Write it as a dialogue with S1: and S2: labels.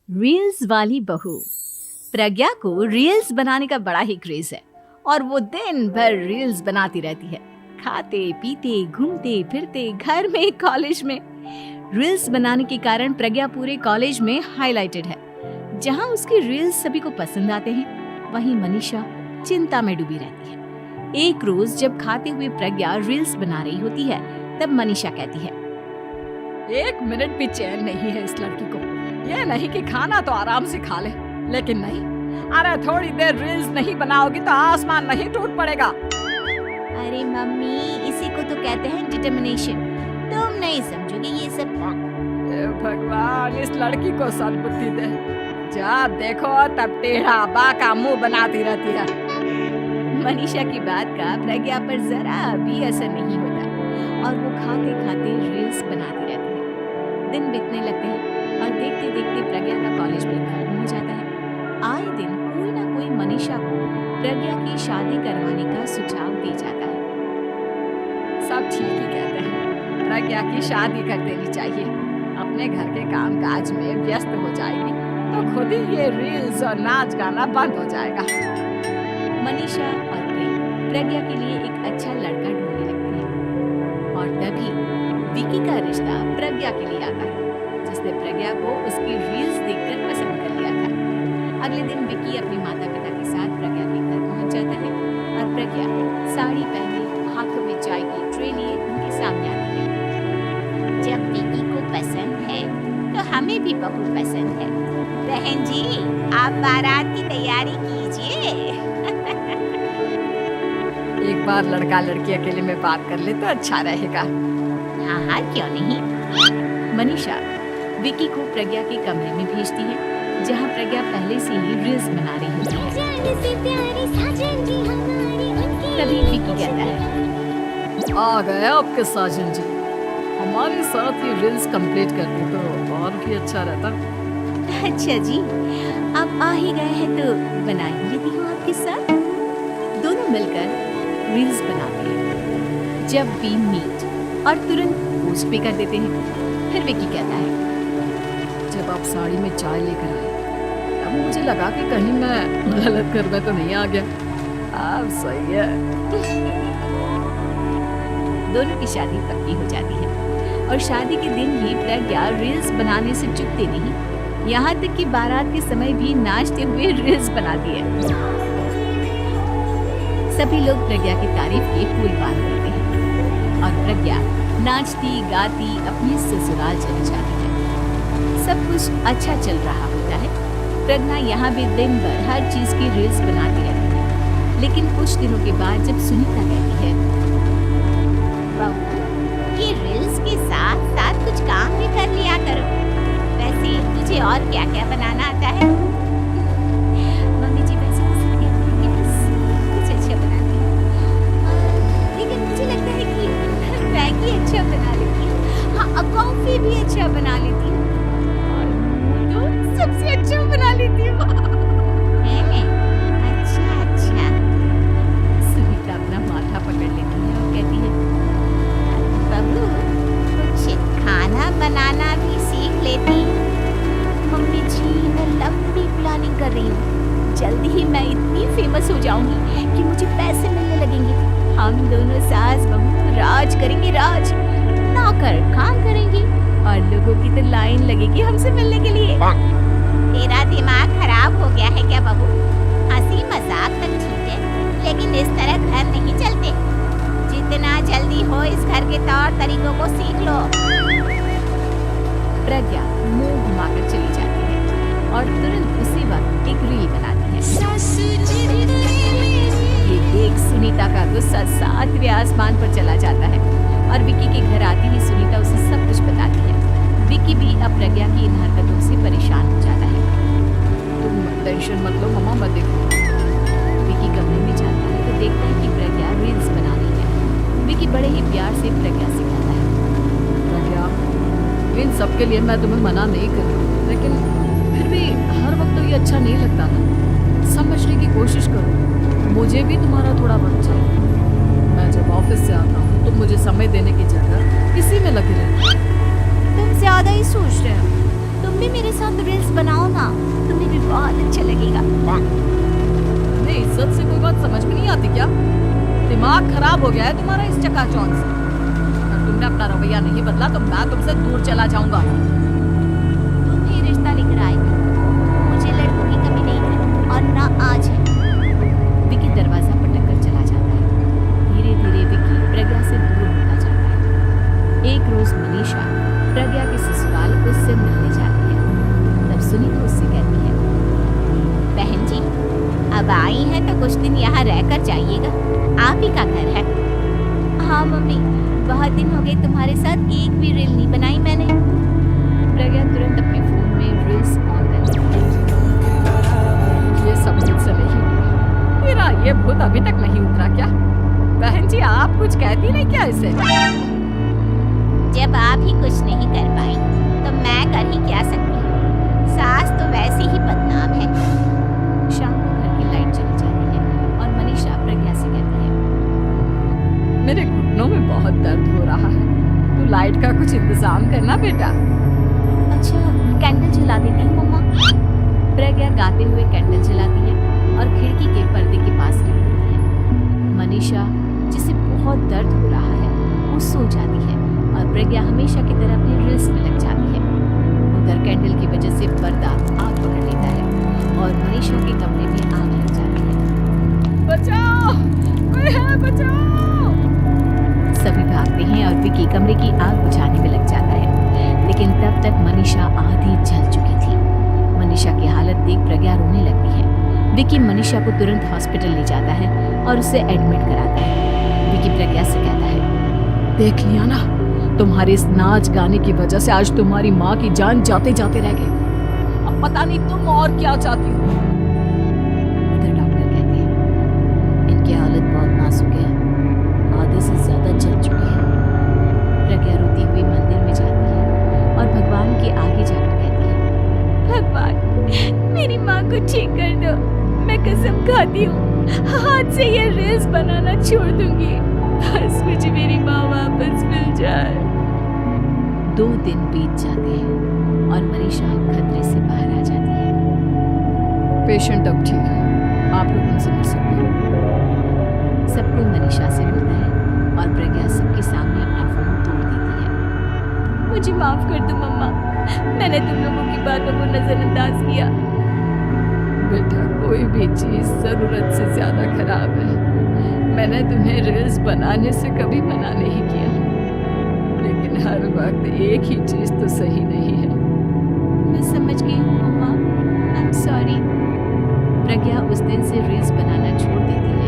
S1: Reels वाली बहू। प्रज्ञा को रील्स बनाने का बड़ा ही क्रेज है और वो दिन भर रील्स बनाती रहती है। खाते पीते घूमते फिरते घर में कॉलेज में रील्स बनाने के कारण प्रज्ञा पूरे कॉलेज में हाईलाइटेड है। जहां उसकी रील्स सभी को पसंद आते हैं, वहीं मनीषा चिंता में डूबी रहती है। एक रोज जब खाते हुए प्रज्ञा रील्स बना रही होती है, तब मनीषा कहती है,
S2: एक मिनट भी चैन नहीं है इस लड़की को। ये नहीं कि खाना तो आराम से खा ले, लेकिन नहीं, अरे थोड़ी देर रील्स नहीं बनाओगी तो आसमान नहीं टूट पड़ेगा।
S1: अरे मम्मी, इसी को तो कहते हैं डिटर्मिनेशन। तुम नहीं समझोगे ये सब।
S2: हे भगवान, इस लड़की को सद्बुद्धि दे। जब देखो तब टेढ़ा बाका मुंह बनाती रहती है।
S1: मनीषा की बात का प्रज्ञा पर जरा भी असर नहीं होता और वो खाते खाते रील्स बनाती रहती है। दिन बीतने लगते हैं और देखते देखते प्रज्ञा का कॉलेज भी खत्म हो जाता है। आए दिन कोई ना कोई मनीषा को प्रज्ञा की शादी करवाने का सुझाव दे जाता है।
S2: सब ठीक ही कहते हैं, प्रज्ञा की शादी कर देनी चाहिए। अपने घर के काम काज में व्यस्त हो जाएगी तो खुद ही ये रील्स और नाच गाना बंद हो जाएगा।
S1: मनीषा और प्रेम प्रज्ञा के लिए एक अच्छा लड़का ढूंढने लगते हैं और तभी विकी का रिश्ता प्रज्ञा के लिए आता है, जिसने प्रज्ञा को उसकी रील्स देखकर पसंद कर लिया था। अगले दिन विकी अपने माता पिता के साथ प्रज्ञा के घर पहुंच जाता है और प्रज्ञा साड़ी पहने हाथों में चाय की ट्रे लिए उनके सामने आती है।
S3: जब विकी को पसंद है तो हमें भी बहुत पसंद है। बहन जी, आप बारात की तैयारी कीजिए।
S2: एक बार लड़का लड़की अकेले में बात कर ले तो अच्छा रहेगा।
S3: हाँ हाँ, क्यों नहीं।
S1: मनीषा विकी को प्रज्ञा के कमरे में भेजती है, जहां प्रज्ञा पहले से ही रील्स बना रही होती है। तभी विकी कहता है,
S2: आ गए आपके साजन जी। हमारे साथ ये रील्स कंप्लीट करते तो और भी अच्छा रहता।
S1: अच्छा जी, आप आ ही गए हैं तो बना ही लेती हूँ आपके साथ। दोनों मिलकर रील्स बनाते हैं। जब भी मीट और तुरंत पोस्ट भी कर देते हैं। फिर विकी कहता है,
S2: जब आप साड़ी में चाय लेकर आए तब मुझे लगा कि कहीं मैं गलत घर में तो नहीं आ गया। अब सही है।
S1: दोनों की शादी पक्की हो जाती है और शादी के दिन भी प्रज्ञा रील्स बनाने से चूकती नहीं। यहाँ तक कि बारात के समय भी नाचते हुए रील्स बनाती है। सभी लोग प्रज्ञा की तारीफ के पुल बांध देते हैं और प्रज्ञा नाचती गाती अपने ससुराल चली जाती है। सब कुछ अच्छा चल रहा होता है। प्रज्ञा यहाँ भी दिन भर हर चीज की रील्स बनाती रहती है। लेकिन कुछ दिनों के बाद जब सुनीता कहती है,
S3: बहू, ये रील्स के साथ साथ कुछ काम भी कर लिया करो। वैसे तुझे और क्या क्या बनाना आता है?
S1: मम्मी जी वैसे कुछ अच्छा बनाती हूँ, लेकिन मुझे लगता है कि मैगी अच्छा बना लेती हूँ। हाँ, कॉफी भी अच्छा बना लेती हूँ और तो सबसे अच्छा बना लेती हूँ।
S3: अच्छा अच्छा।
S1: सुनीता अपना माथा पकड़ लेती है और कहती है,
S3: बहू, कुछ खाना बनाना भी सीख लेती।
S1: मम्मी जी मैं लंबी प्लानिंग कर रही हूँ। जल्दी ही मैं इतनी फेमस हो जाऊंगी कि मुझे पैसे मिलने लगेंगे। हम दोनों सास बहू राज करेंगे, राज। नौकर काम करेंगी और लोगों की तो लाइन लगेगी हमसे मिलने के लिए।
S3: तेरा दिमाग खराब हो गया है क्या बहू? हंसी मजाक तक ठीक है, लेकिन इस तरह घर नहीं चलते। जितना जल्दी हो इस घर के तौर तरीकों को सीख लो।
S1: प्रज्ञा मुंह घुमाकर चली जाती है और तुरंत उसी वक्त एक रील बनाती है। ये देख सुनीता का गुस्सा 7वें आसमान पर चला जाता है और विकी के घर आती ही सुनीता उसे सब कुछ बताती है। विकी भी अब प्रज्ञा की इन हरकतों से परेशान हो जाता है।
S2: तुम टेंशन मत लो मम्मा, मैं देखूँ।
S1: विकी कमरे में जाता है तो देखता है कि प्रज्ञा रील्स बना रही है। विकी बड़े ही प्यार से प्रज्ञा से कहता है,
S2: प्रज्ञा, इन सब के लिए मैं तुम्हें मना नहीं कर रही, लेकिन फिर भी हर वक्त तो ये अच्छा नहीं लगता ना। समझने की कोशिश करो, मुझे भी तुम्हारा थोड़ा वक्त चाहिए। मैं जब ऑफिस से आता हूँ तो मुझे समय देने की जगह इसी में लगी रहती है।
S1: तुम ज्यादा ही सोच रहे हो। तुम भी मेरे साथ रील्स बनाओ ना, तुम्हें भी बहुत अच्छा लगेगा।
S2: तुम्हें इज्जत से कोई बात समझ में नहीं आती क्या? दिमाग खराब हो गया है तुम्हारा इस चकाचौंध से। अगर तुमने अपना रवैया नहीं बदला तो मैं तुमसे दूर चला जाऊंगा।
S1: तुम ही रिश्ता लेकर आएगी, मुझे लड़कों की कमी नहीं है और ना आज है। विकी दरवाजा पटक कर चला जाता है। धीरे धीरे विकी प्रज्ञा से दूर होता जाता है। एक रोज मनीषा प्रज्ञा के ससुराल उससे मिलने जाती है। तब सुनीता उससे कहती है,
S3: बहन जी, अब आई हैं तो कुछ दिन यहाँ रहकर जाइएगा, आप ही का घर है।
S1: हाँ मम्मी, बहुत दिन हो गए तुम्हारे साथ एक भी रील नहीं बनाई मैंने। प्रज्ञा तुरंत अपने फोन में रील्स ऑन कर लेती है।
S2: ये सब मुझसे नहीं होगा। मेरा ये भूत अभी तक नहीं उतरा क्या? बहन जी आप कुछ कहती नहीं क्या इसे?
S3: जब आप ही कुछ नहीं कर पाई तो मैं कर ही क्या सकती हूँ? सास तो वैसे ही बदनाम है।
S1: शाम को घर की लाइट चली जाती है और मनीषा प्रज्ञा से कहती है,
S2: मेरे घुटनों में बहुत दर्द हो रहा है, तू लाइट का कुछ इंतजाम करना बेटा।
S1: अच्छा कैंडल जला देती हूँ मम्मा। प्रज्ञा गाते हुए कैंडल जलाती है और खिड़की के पर्दे के पास रख देती है। मनीषा, जिसे बहुत दर्द हो रहा है, वो सो जाती है और प्रज्ञा हमेशा की तरह अपनी रील्स में लग जाती है। उधर कैंडल की वजह से पर्दा आग पकड़ लेता है और मनीषा के कमरे में आग लग जाती है।
S2: बचाओ, कोई है, बचाओ।
S1: सभी भागते हैं और विकी कमरे की आग बुझाने में लग जाता है, लेकिन तब तक मनीषा आधी जल चुकी थी। मनीषा की हालत देख प्रज्ञा रोने लगती है। विकी मनीषा को तुरंत हॉस्पिटल ले जाता है और उसे एडमिट कराता है। विकी प्रज्ञा से कहता है,
S2: देख लिया ना, तुम्हारे इस नाच गाने की वजह से आज तुम्हारी माँ की जान जाते जाते रह गई। अब पता नहीं तुम और क्या चाहती हो।
S1: उधर डॉक्टर कहते हैं, इनकी हालत बहुत नाजुक है, आधे से ज्यादा जल चुकी है। प्रज्ञा रोती हुई मंदिर में जाती है और भगवान के आगे जाकर कहती है, भगवान मेरी माँ को ठीक कर दो, मैं कसम खाती हूँ आज से ये रील्स बनाना छोड़ दूंगी, बस मुझे मेरी माँ वापस मिल जाए। 2 दिन बीत जाते हैं और मनीषा खतरे से बाहर आ जाती है।
S2: पेशेंट अब ठीक है, आप लोग उनसे मिल सकते हैं।
S1: सबको मनीषा से मिलता है और प्रज्ञा सबके सामने अपना फोन तोड़ देती है। मुझे माफ कर दो मम्मा, मैंने तुम लोगों की बातों को नजरअंदाज किया।
S2: बेटा कोई भी चीज जरूरत से ज्यादा खराब है। मैंने तुम्हें रील्स बनाने से कभी मना नहीं किया, लेकिन हर वक्त एक ही चीज तो सही नहीं है।
S1: मैं समझ गई हूँ मम्मा, आई एम सॉरी। प्रज्ञा उस दिन से रील्स बनाना छोड़ देती है